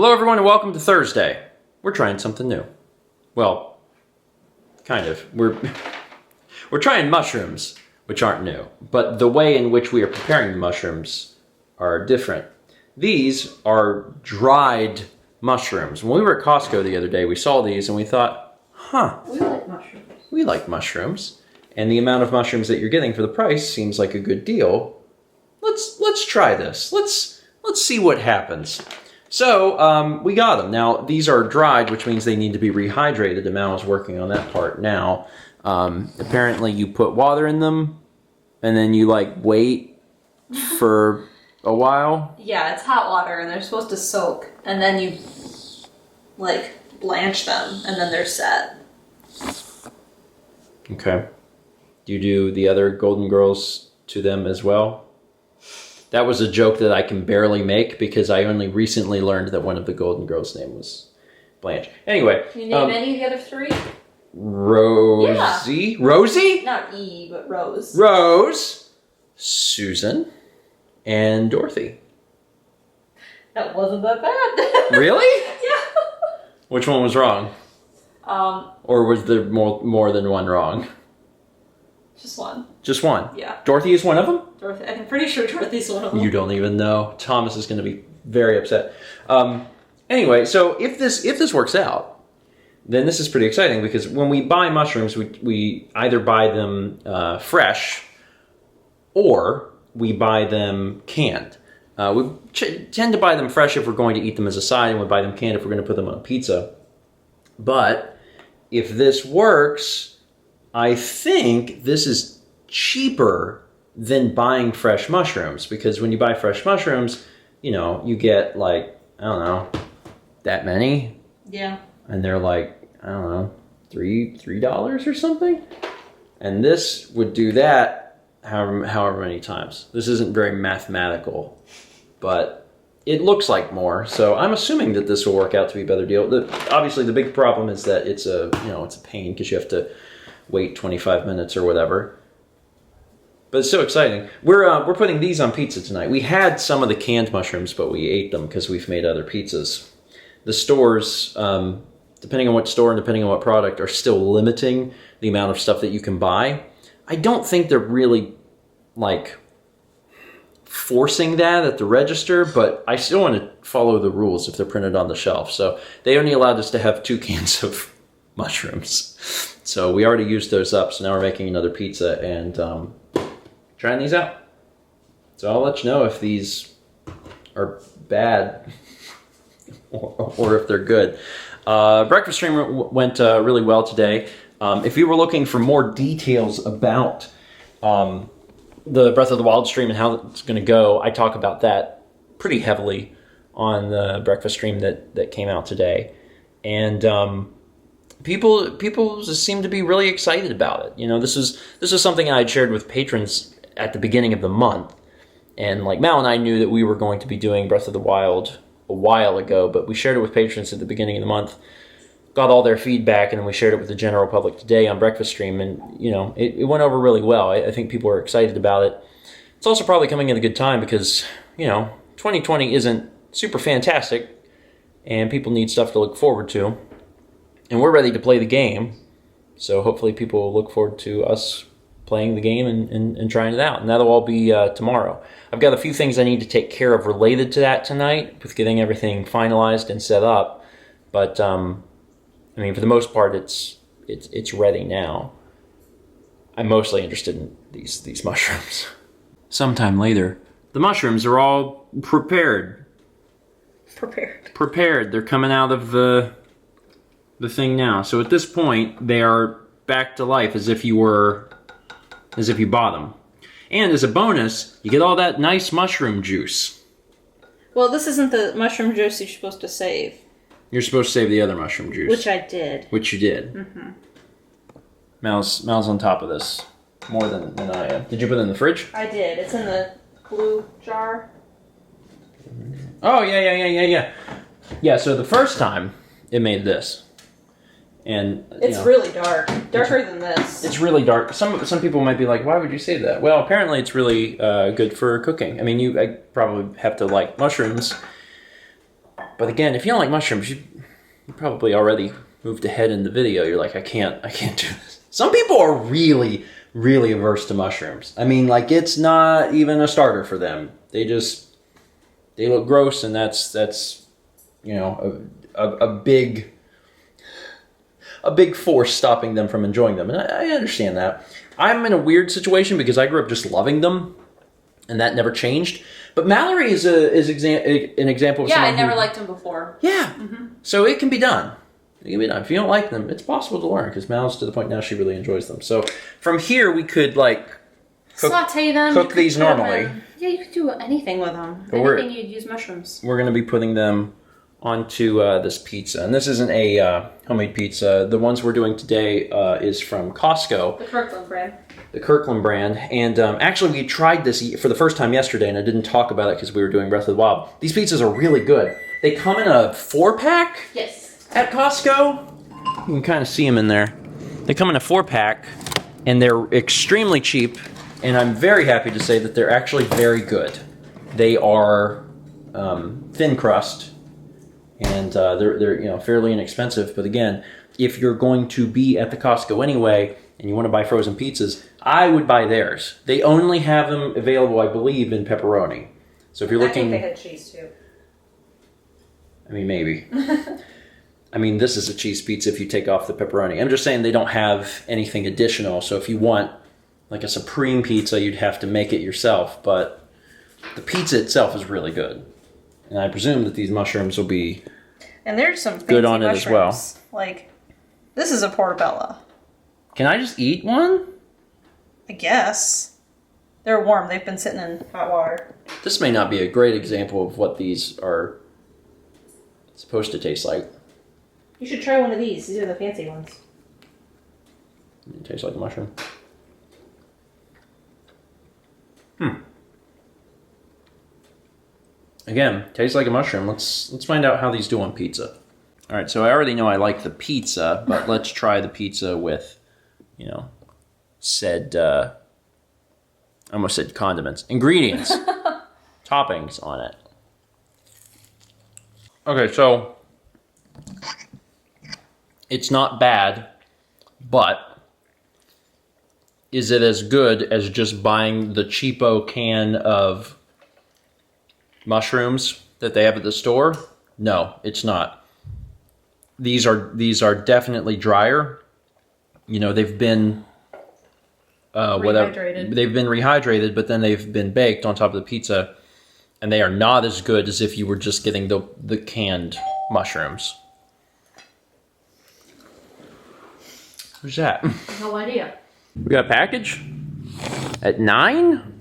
Hello everyone and welcome to Thursday. We're trying something new. Well, kind of. We're trying mushrooms, which aren't new, but the way in which we are preparing the mushrooms are different. These are dried mushrooms. When we were at Costco the other day, we saw these and we thought, we like mushrooms. We like mushrooms. And the amount of mushrooms that you're getting for the price seems like a good deal. Let's try this. Let's see what happens. So we got them. Now these are dried, which means they need to be rehydrated. And Mal is working on that part now. Apparently you put water in them and then you wait for a while. Yeah, it's hot water and they're supposed to soak, and then you blanch them and then they're set. Okay. Do you do the other Golden Girls to them as well? That was a joke that I can barely make because I only recently learned that one of the Golden Girls' name was Blanche. Anyway. Can you name any of the other three? Rosie? Yeah. Rosie? Not E, but Rose. Rose, Susan, and Dorothy. That wasn't that bad. Really? Yeah. Which one was wrong? Or was there more than one wrong? Just one. Just one? Yeah. Dorothy is one of them? Dorothy. I'm pretty sure Dorothy's one of them. You don't even know. Thomas is going to be very upset. Anyway, so if this works out, then this is pretty exciting because when we buy mushrooms, we either buy them fresh or we buy them canned. We tend to buy them fresh if we're going to eat them as a side, and we buy them canned if we're going to put them on pizza. But if this works, I think this is cheaper than buying fresh mushrooms, because when you buy fresh mushrooms, you get I don't know, that many. Yeah. And they're I don't know, $3 or something. And this would do that however many times. This isn't very mathematical, but it looks like more. So I'm assuming that this will work out to be a better deal. Obviously, the big problem is that it's a pain because you have to wait 25 minutes or whatever. But it's so exciting. We're putting these on pizza tonight. We had some of the canned mushrooms, but we ate them because we've made other pizzas. The stores, depending on what store and depending on what product, are still limiting the amount of stuff that you can buy. I don't think they're really forcing that at the register, but I still want to follow the rules if they're printed on the shelf. So they only allowed us to have 2 cans of mushrooms. So we already used those up, so now we're making another pizza and trying these out. So I'll let you know if these are bad or if they're good. Breakfast stream went really well today. If you were looking for more details about the Breath of the Wild stream and how it's going to go, I talk about that pretty heavily on the breakfast stream that came out today. And people seem to be really excited about it. This is something I had shared with patrons at the beginning of the month. And Mal and I knew that we were going to be doing Breath of the Wild a while ago, but we shared it with patrons at the beginning of the month, got all their feedback, and then we shared it with the general public today on breakfast stream, and it went over really well. I think people are excited about it. It's also probably coming at a good time because 2020 isn't super fantastic and people need stuff to look forward to, and we're ready to play the game, so hopefully people will look forward to us playing the game and trying it out, and that'll all be tomorrow. I've got a few things I need to take care of related to that tonight with getting everything finalized and set up, but for the most part, it's ready now. I'm mostly interested in these mushrooms. Sometime later, the mushrooms are all prepared. Prepared. They're coming out of the thing now. So at this point, they are back to life as if you bought them. And as a bonus, you get all that nice mushroom juice. Well, this isn't the mushroom juice you're supposed to save. You're supposed to save the other mushroom juice. Which I did. Which you did. Mm-hmm. Mal's on top of this more than I am. Did you put it in the fridge? I did. It's in the blue jar. Oh, yeah. Yeah, so the first time, it made this. And it's really dark. Darker than this. It's really dark. Some people might be like, why would you say that? Well, apparently it's really good for cooking. I probably have to like mushrooms But again, if you don't like mushrooms, you probably already moved ahead in the video. You're like, I can't do this. Some people are really, really averse to mushrooms. I mean, like, it's not even a starter for them. They look gross, and that's you know, a big force stopping them from enjoying them. And I understand that. I'm in a weird situation because I grew up just loving them, and that never changed. But Mallory is an example of someone I never liked them before. Yeah. So it can be done. It can be done. If you don't like them, it's possible to learn, because Mal's to the point now she really enjoys them. So from here, we could, like, saute them. Cook these normally. Yeah, you could do anything with them. But Anything you'd use mushrooms. We're going to be putting them onto this pizza. And this isn't a homemade pizza. The ones we're doing today is from Costco. The Kirkland brand. The Kirkland brand. And actually, we tried this for the first time yesterday, and I didn't talk about it because we were doing Breath of the Wild. These pizzas are really good. They come in a 4-pack? Yes. At Costco. You can kind of see them in there. They come in a 4-pack, and they're extremely cheap, and I'm very happy to say that they're actually very good. They are thin crust, and they're fairly inexpensive. But again, if you're going to be at the Costco anyway, and you want to buy frozen pizzas, I would buy theirs. They only have them available, I believe, in pepperoni. So if you're looking, I think they had cheese too. I mean, maybe. I mean, this is a cheese pizza if you take off the pepperoni. I'm just saying they don't have anything additional. So if you want like a supreme pizza, you'd have to make it yourself. But the pizza itself is really good. And I presume that these mushrooms will be and there's some good on it as well. Like, this is a portobello. Can I just eat one? I guess. They're warm. They've been sitting in hot water. This may not be a great example of what these are supposed to taste like. You should try one of these. These are the fancy ones. It tastes like a mushroom. Again, tastes like a mushroom. Let's find out how these do on pizza. All right, so I already know I like the pizza, but let's try the pizza with, said, I almost said condiments. Ingredients. Toppings on it. Okay, so it's not bad, but is it as good as just buying the cheapo can of mushrooms that they have at the store? No, it's not. These are definitely drier. They've been rehydrated. They've been rehydrated, but then they've been baked on top of the pizza, and they are not as good as if you were just getting the canned mushrooms. Who's that? No idea. We got a package at 9?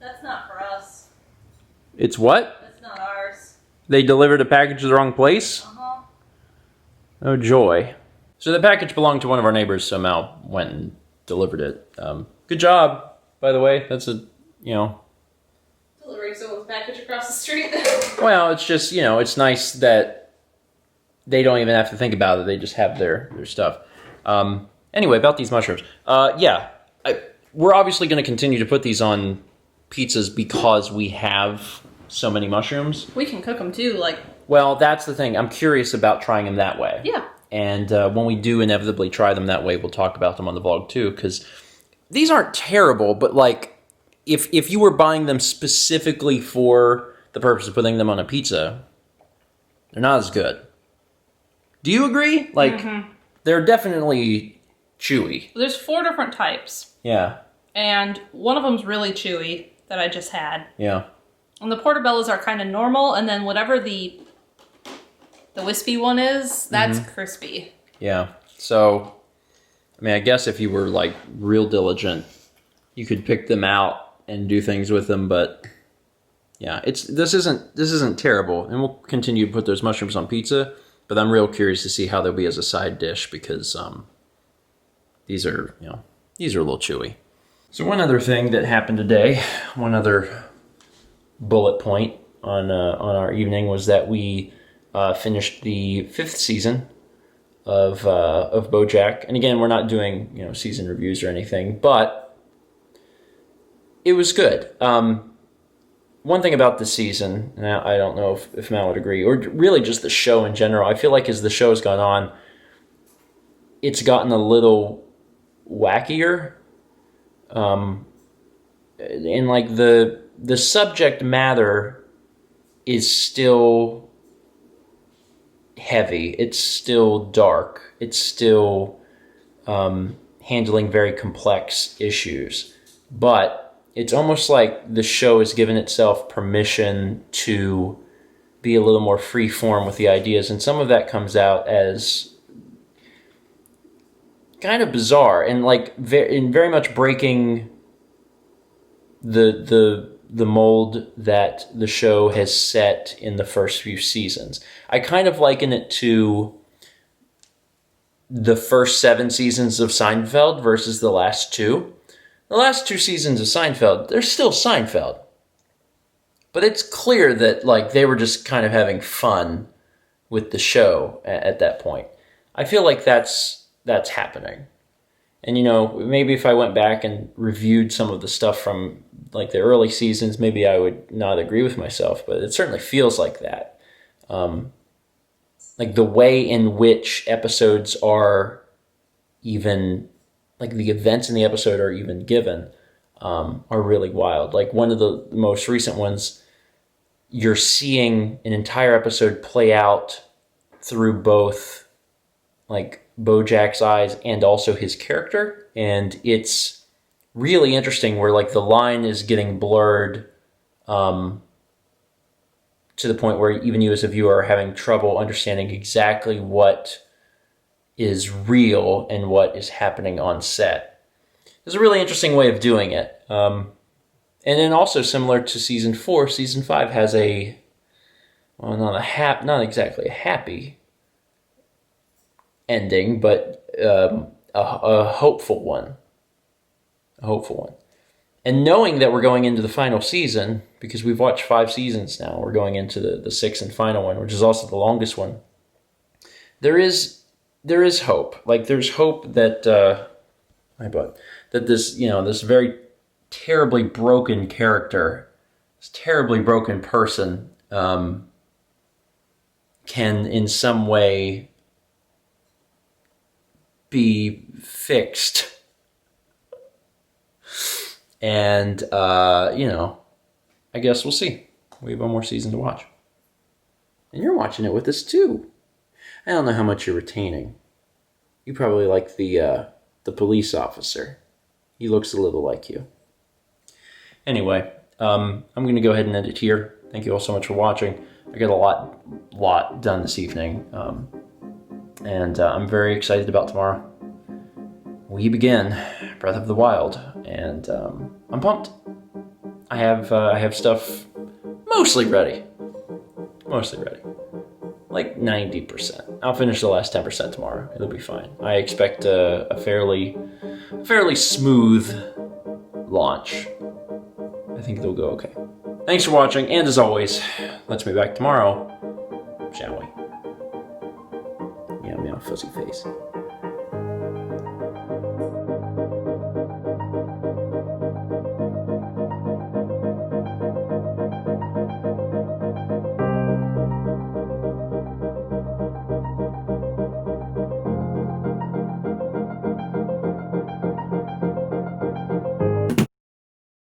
That's not for us. It's what? That's not ours. They delivered a package to the wrong place? Uh-huh. Oh, joy. So the package belonged to one of our neighbors, so Mal went and delivered it. Good job, by the way. That's delivering someone's package across the street. Well, it's just, it's nice that they don't even have to think about it. They just have their stuff. Anyway, about these mushrooms. We're obviously going to continue to put these on pizzas because we have so many mushrooms. We can cook them too, Well, that's the thing. I'm curious about trying them that way. Yeah. And when we do inevitably try them that way, we'll talk about them on the vlog too, because these aren't terrible, but if you were buying them specifically for the purpose of putting them on a pizza, they're not as good. Do you agree? They're definitely chewy. There's 4 different types. Yeah. And one of them's really chewy that I just had. Yeah. And the portobellos are kind of normal, and then whatever the wispy one is, that's crispy. Yeah. So, I guess if you were real diligent, you could pick them out and do things with them, but yeah, this isn't terrible. And we'll continue to put those mushrooms on pizza, but I'm real curious to see how they'll be as a side dish because these are a little chewy. So one other thing that happened today, one other bullet point on our evening was that we finished the 5th season of BoJack. And again, we're not doing season reviews or anything, but it was good. one thing about this season, and I don't know if Matt would agree, or really just the show in general, I feel like as the show has gone on, it's gotten a little wackier. And like the subject matter is still heavy. It's still dark. It's still handling very complex issues. But it's almost like the show has given itself permission to be a little more free form with the ideas. And some of that comes out as kind of bizarre and like very much breaking the mold that the show has set in the first few seasons. I kind of liken it to the first 7 seasons of Seinfeld versus the last 2. The last 2 seasons of Seinfeld, they're still Seinfeld. But it's clear that like they were just kind of having fun with the show at that point. I feel like that's happening. And, you know, maybe if I went back and reviewed some of the stuff from, like, the early seasons, maybe I would not agree with myself, but it certainly feels like that. Like, the way in which episodes are even, like, the events in the episode are even given are really wild. Like, one of the most recent ones, you're seeing an entire episode play out through both, like, BoJack's eyes and also his character, and it's really interesting where like the line is getting blurred to the point where even you as a viewer are having trouble understanding exactly what is real and what is happening on set. It's a really interesting way of doing it, and then also similar to season 4, season 5 has not exactly a happy ending, but a hopeful one. A hopeful one. And knowing that we're going into the final season, because we've watched 5 seasons now, we're going into the 6th and final one, which is also the longest one. There is hope. Like there's hope that that this, you know, this very terribly broken character, this terribly broken person, can in some way be fixed. And, you know, I guess we'll see. We have one more season to watch. And you're watching it with us too. I don't know how much you're retaining. You probably like the police officer. He looks a little like you. Anyway, I'm going to go ahead and end it here. Thank you all so much for watching. I got a lot done this evening. And I'm very excited about tomorrow. We begin Breath of the Wild, and I'm pumped. I have stuff mostly ready. Like 90%. I'll finish the last 10% tomorrow. It'll be fine. I expect a fairly smooth launch. I think it'll go okay. Thanks for watching, and as always, let's be back tomorrow, shall we? Meow, meow, fuzzy face.